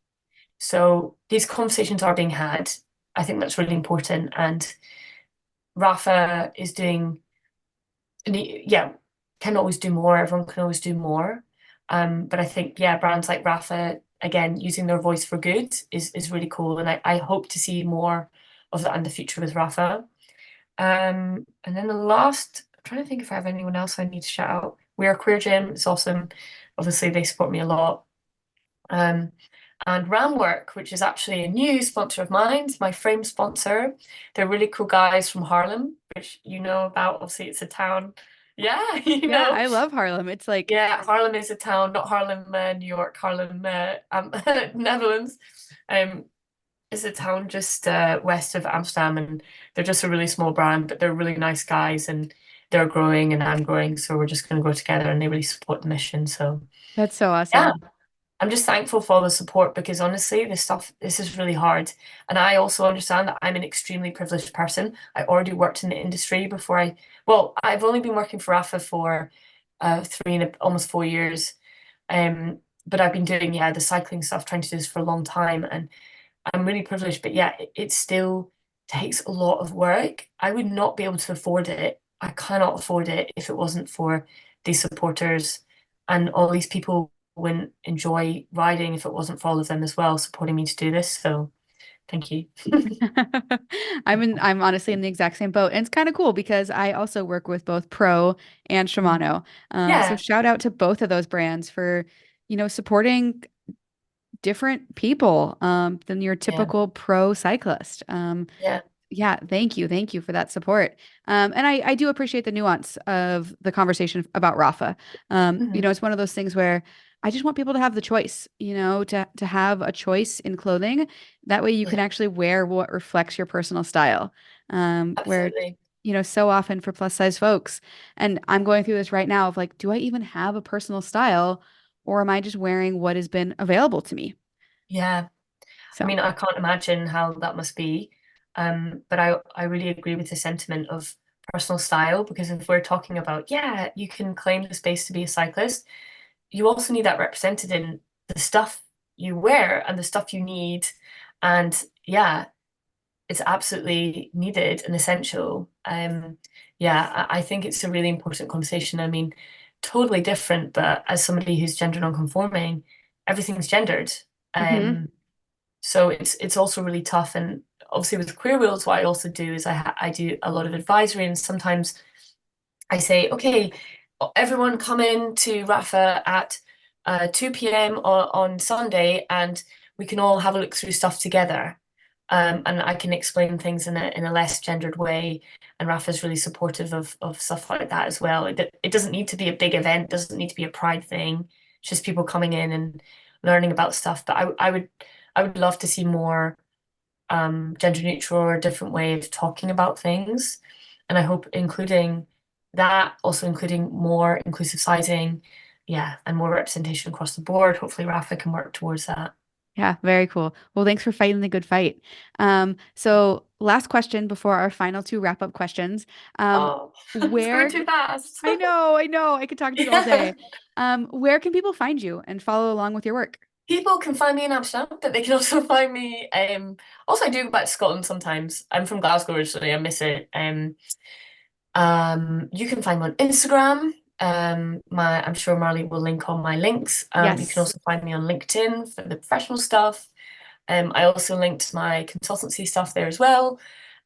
So these conversations are being had. I think that's really important. And Rafa is doing, yeah, can always do more. Everyone can always do more. But I think, yeah, brands like Rafa, again, using their voice for good is really cool. And I hope to see more of that in the future with Rafa. And then the last, I'm trying to think if I have anyone else I need to shout out. We Are Queer Gym, it's awesome. Obviously, they support me a lot. Um, and Ramwork, which is actually a new sponsor of mine, it's my frame sponsor. They're really cool guys from Harlem, which you know about. Obviously, it's a town. Yeah, you yeah, know. I love Harlem. It's like, Yeah, Harlem is a town, not Harlem, New York, Harlem, Netherlands. Um, it's a town just west of Amsterdam, and they're just a really small brand, but they're really nice guys, and they're growing, and I'm growing, so we're just going to grow together, and they really support the mission. So that's so yeah, awesome. I'm just thankful for all the support because honestly, this is really hard, and I also understand that I'm an extremely privileged person. I already worked in the industry before well, I've only been working for AFA for almost 4 years, but I've been doing the cycling stuff, trying to do this for a long time, and I'm really privileged, but yeah, it still takes a lot of work. I would not be able to afford it. I cannot afford it if it wasn't for these supporters and all these people wouldn't enjoy riding if it wasn't for all of them as well supporting me to do this. So thank you. I'm honestly in the exact same boat. And it's kind of cool because I also work with both Pro and Shimano. So Yeah, shout out to both of those brands for, supporting different people than your yeah, typical pro cyclist. yeah. Yeah, thank you. Thank you for that support. And I do appreciate the nuance of the conversation about Rafa. Mhm. It's one of those things where I just want people to have the choice, to have a choice in clothing. That way you Yeah, can actually wear what reflects your personal style. Where, absolutely. so often for plus size folks, and I'm going through this right now of like, do I even have a personal style or am I just wearing what has been available to me? Yeah. I So, mean, I can't imagine how that must be. But I really agree with the sentiment of personal style because if we're talking about, yeah, you can claim the space to be a cyclist, you also need that represented in the stuff you wear and the stuff you need. And yeah, it's absolutely needed and essential. Yeah, I think it's a really important conversation. I mean, totally different, but as somebody who's gender non-conforming, everything's gendered. mhm. Um, so it's also really tough. And obviously with Queer Wheels, what I also do is I do a lot of advisory, and sometimes I say, okay, everyone come in to Rafa at 2 p.m. On Sunday, and we can all have a look through stuff together. and I can explain things in a less gendered way. And Rafa's really supportive of stuff like that as well. It doesn't need to be a big event, doesn't need to be a pride thing. It's just people coming in and learning about stuff. But I would love to see more gender neutral or a different way of talking about things. And I hope including that, also including more inclusive sizing, yeah, and more representation across the board. Hopefully Rafa can work towards that. Yeah, very cool. Well, thanks for fighting the good fight. So last question before our final two wrap-up questions. Oh, it's going Where too fast. I know, I could talk to you all Yeah. day. Where can people find you and follow along with your work? People can find me in Amsterdam, but they can also find me. Also, I do go back to Scotland sometimes. I'm from Glasgow originally. I miss it. You can find me on Instagram. I'm sure Marley will link on my links. You can Yes, also find me on LinkedIn for the professional stuff. I also linked my consultancy stuff there as well.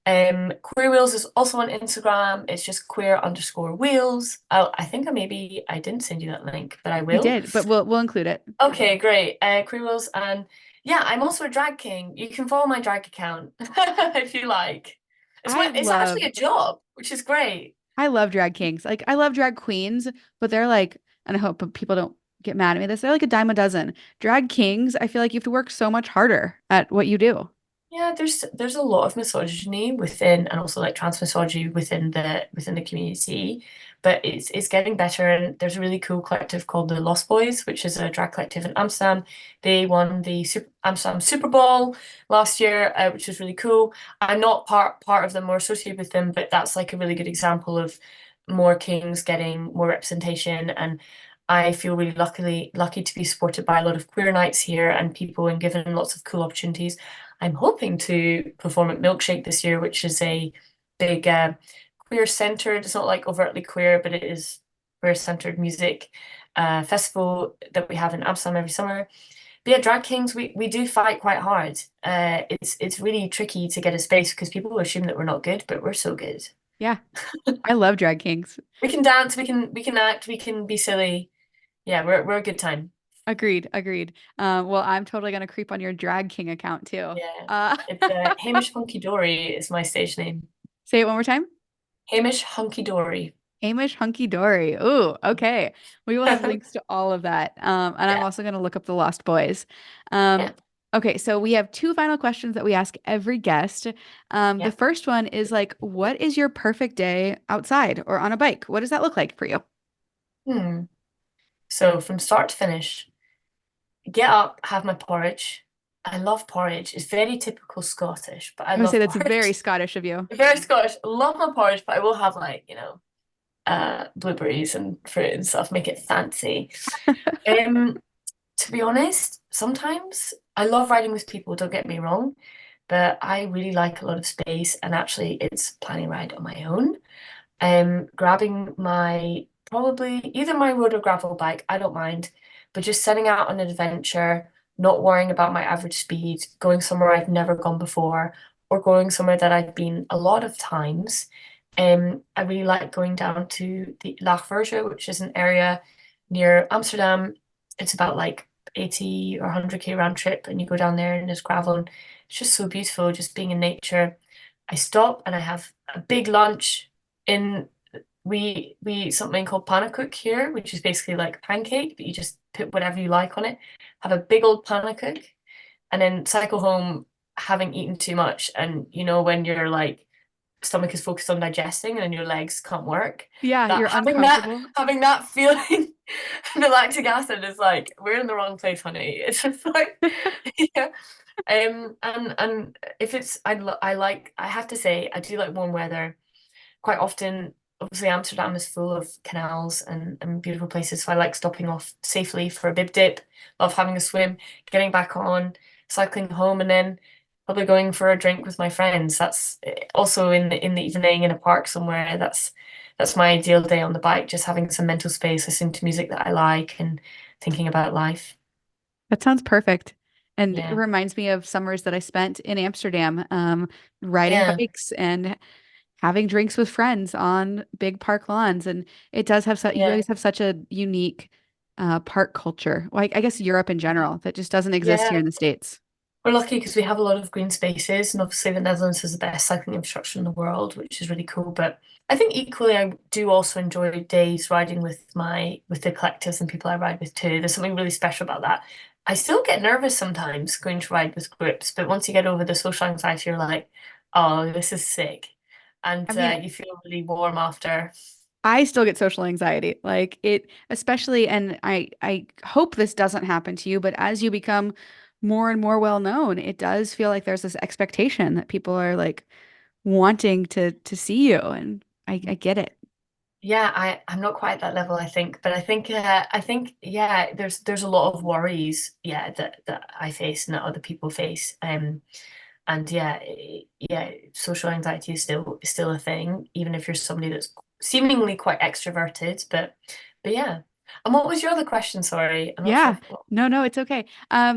Queer Wheels is also on Instagram. It's just queer_wheels. I think I didn't send you that link, but I you will. did, but we'll include it. Okay, great. Queer Wheels, and yeah, I'm also a drag king. You can follow my drag account if you like. I It's actually love a job, which is great. I love drag kings. Like I love drag queens, but they're like, and I hope people don't get mad at me this. They're like a dime a dozen. Drag kings, I feel like you have to work so much harder at what you do. Yeah, there's a lot of misogyny within, and also like trans misogyny within the community, but it's getting better. And there's a really cool collective called the Lost Boys, which is a drag collective in Amsterdam. They won the Amsterdam Super Bowl last year, which was really cool. I'm not part of them or associated with them, but that's like a really good example of more kings getting more representation. And I feel really lucky to be supported by a lot of queer nights here and people and given lots of cool opportunities. I'm hoping to perform at Milkshake this year, which is a big queer centered, it's not like overtly queer, but it is queer centered music festival that we have in Amsterdam every summer. But yeah, drag kings, we do fight quite hard. It's really tricky to get a space because people assume that we're not good, but we're so good. Yeah, I love drag kings. We can dance, we can act, we can be silly. Yeah, we're a good time. Agreed, agreed. Well, I'm totally gonna creep on your drag king account too. Yeah. Uh, It's Hamish Hunky Dory is my stage name. say it one more time. Hamish Hunky Dory. Amish Hunky Dory. Ooh, okay. We will have links to all of that. And I'm Yeah. also going to look up the Lost Boys. Um, Yeah. okay, so we have two final questions that we ask every guest. The Yeah. first one is like, what is your perfect day outside or on a bike? What does that look like for you? Hmm. So from start to finish, get up, have my porridge. I love porridge. It's very typical Scottish, but I I'm gonna say love that's very porridge. Scottish of you. Very Scottish. Love my porridge, but I will have like, blueberries and fruit and stuff, make it fancy. Um, to be honest, sometimes I love riding with people, don't get me wrong, but I really like a lot of space and actually it's planning a ride on my own. Grabbing my probably either my road or gravel bike, I don't mind, but just setting out on an adventure, not worrying about my average speed, going somewhere I've never gone before, or going somewhere that I've been a lot of times. I really like going down to the Lagverge, which is an area near Amsterdam. It's about like 80 or 100K round trip, and you go down there and there's gravel, and it's just so beautiful, just being in nature. I stop and I have a big lunch in we eat something called pannenkoek here, which is basically like a pancake, but you just put whatever you like on it. Have a big old pannenkoek, and then cycle home having eaten too much. And you know when your like stomach is focused on digesting and then your legs can't work, Yeah, that you're uncomfortable. having that feeling, the lactic acid is like we're in the wrong place, honey. It's just like yeah. And if it's I have to say I do like warm weather quite often. Obviously, Amsterdam is full of canals and beautiful places, so I like stopping off safely for a bib dip, love having a swim, getting back on, cycling home, and then probably going for a drink with my friends. That's also in the evening in a park somewhere. That's my ideal day on the bike, just having some mental space, listening to music that I like, and thinking about life. That sounds perfect. And it Yeah, reminds me of summers that I spent in Amsterdam, riding yeah, bikes and having drinks with friends on big park lawns. And it does have such, you yeah, guys have such a unique park culture. Like, I guess Europe in general that just doesn't exist here yeah. in the States. We're lucky because we have a lot of green spaces, and obviously the Netherlands has the best cycling infrastructure in the world, which is really cool. But I think equally, I do also enjoy days riding with the collectives and people I ride with too. There's something really special about that. I still get nervous sometimes going to ride with groups, but once you get over the social anxiety, you're like, oh, this is sick, and I mean, you feel really warm after. I still get social anxiety. Like it, especially, and I hope this doesn't happen to you, but as you become more and more well known, it does feel like there's this expectation that people are like wanting to see you, and I get it. Yeah, I'm not quite at that level, I think, but I think yeah, there's a lot of worries, yeah, that I face and that other people face, and yeah, yeah, social anxiety is still a thing, even if you're somebody that's seemingly quite extroverted, but yeah. And what was your other question? Sorry, I'm not sure. Yeah. No, no, it's okay.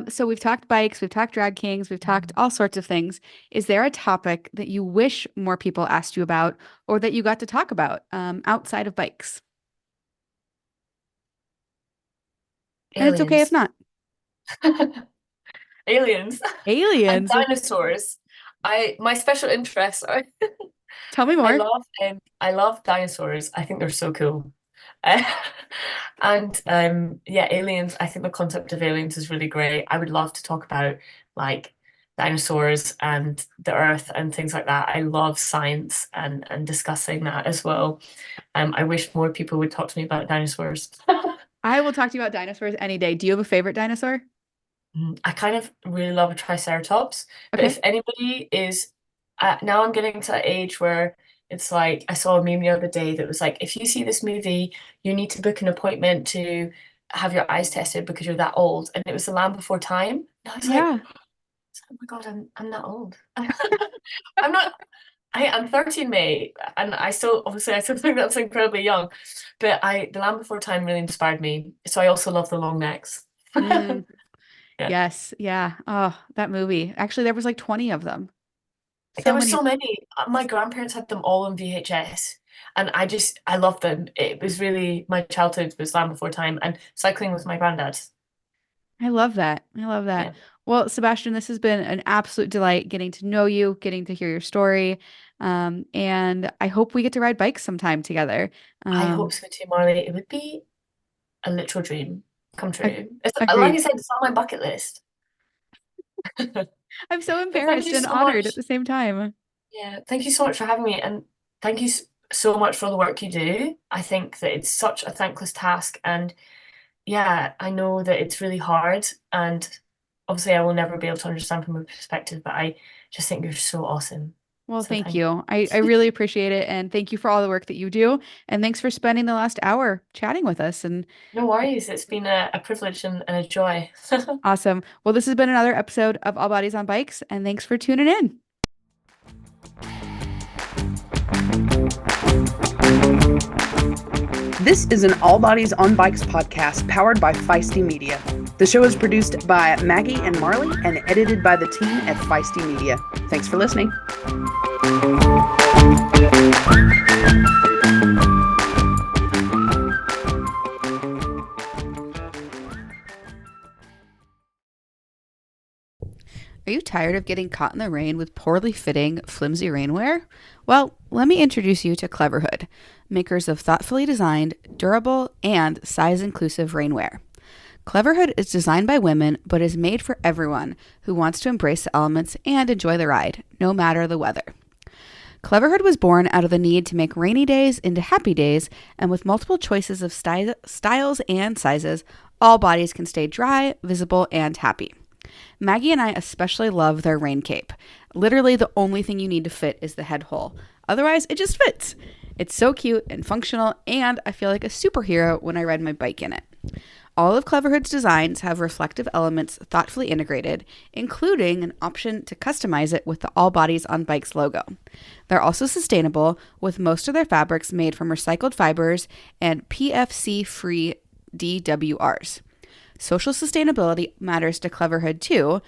So we've talked bikes, we've talked drag kings, we've talked all sorts of things. Is there a topic that you wish more people asked you about or that you got to talk about outside of bikes? And it's okay if Aliens. not. Aliens and Aliens. dinosaurs. My special interests are Tell me more. I love dinosaurs. I think they're so cool. Uh, and yeah, aliens, I think the concept of aliens is really great. I would love to talk about like dinosaurs and the earth and things like that. I love science and discussing that as well. I wish more people would talk to me about dinosaurs. I will talk to you about dinosaurs any day. Do you have a favorite dinosaur? I kind of really love a triceratops, but Okay. if anybody is now I'm getting to that age where it's like I saw a meme the other day that was like, if you see this movie, you need to book an appointment to have your eyes tested because you're that old. And it was The Land Before Time. And I was like, Yeah. oh my God, I'm that old. I'm not I'm 30 in May and I still think that's incredibly young. But I The Land Before Time really inspired me. So I also love the long necks. Mm, Yeah. yes. Yeah. Oh, that movie. Actually, there was like 20 of them. There So were many. so many. My grandparents had them all on VHS, and I loved them. It was really my childhood was Land Before Time and cycling with my granddad. I love that. I love that. Yeah, Well, Sebastian, this has been an absolute delight getting to know you, getting to hear your story. And I hope we get to ride bikes sometime together. I hope Um, so too, Marley. It would be a literal dream come ag- true. Like I agreed. said, it's on my bucket list. I'm so But thank embarrassed you and so honored at much. the same time. Yeah, thank you so much for having me, and thank you so much for the work you do. I think that it's such a thankless task, and yeah, I know that it's really hard, and obviously I will never be able to understand from your perspective, but I just think you're so awesome. Well, So thank thank you. you. I really appreciate it. And thank you for all the work that you do. And thanks for spending the last hour chatting with us. And No worries. It's been a privilege and a joy. awesome. Well, this has been another episode of All Bodies on Bikes. And thanks for tuning in. This is an All Bodies on Bikes podcast powered by Feisty Media. The show is produced by Maggie and Marley and edited by the team at Feisty Media. Thanks for listening. Are you tired of getting caught in the rain with poorly fitting, flimsy rainwear? Well, let me introduce you to Cleverhood, makers of thoughtfully designed, durable, and size inclusive rainwear. Cleverhood is designed by women, but is made for everyone who wants to embrace the elements and enjoy the ride, no matter the weather. Cleverhood was born out of the need to make rainy days into happy days, and with multiple choices of styles and sizes, all bodies can stay dry, visible, and happy. Maggie and I especially love their rain cape. Literally, the only thing you need to fit is the head hole. Otherwise, it just fits. It's so cute and functional, and I feel like a superhero when I ride my bike in it. All of Cleverhood's designs have reflective elements thoughtfully integrated, including an option to customize it with the All Bodies on Bikes logo. They're also sustainable, with most of their fabrics made from recycled fibers and PFC-free DWRs. Social sustainability matters to Cleverhood too,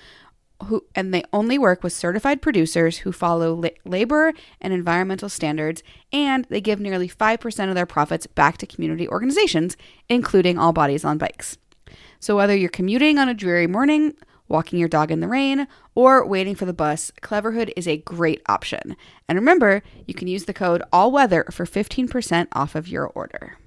and they only work with certified producers who follow labor and environmental standards, and they give nearly 5% of their profits back to community organizations, including All Bodies on Bikes. So whether you're commuting on a dreary morning, walking your dog in the rain, or waiting for the bus, Cleverhood is a great option. And remember, you can use the code ALLWEATHER for 15% off of your order.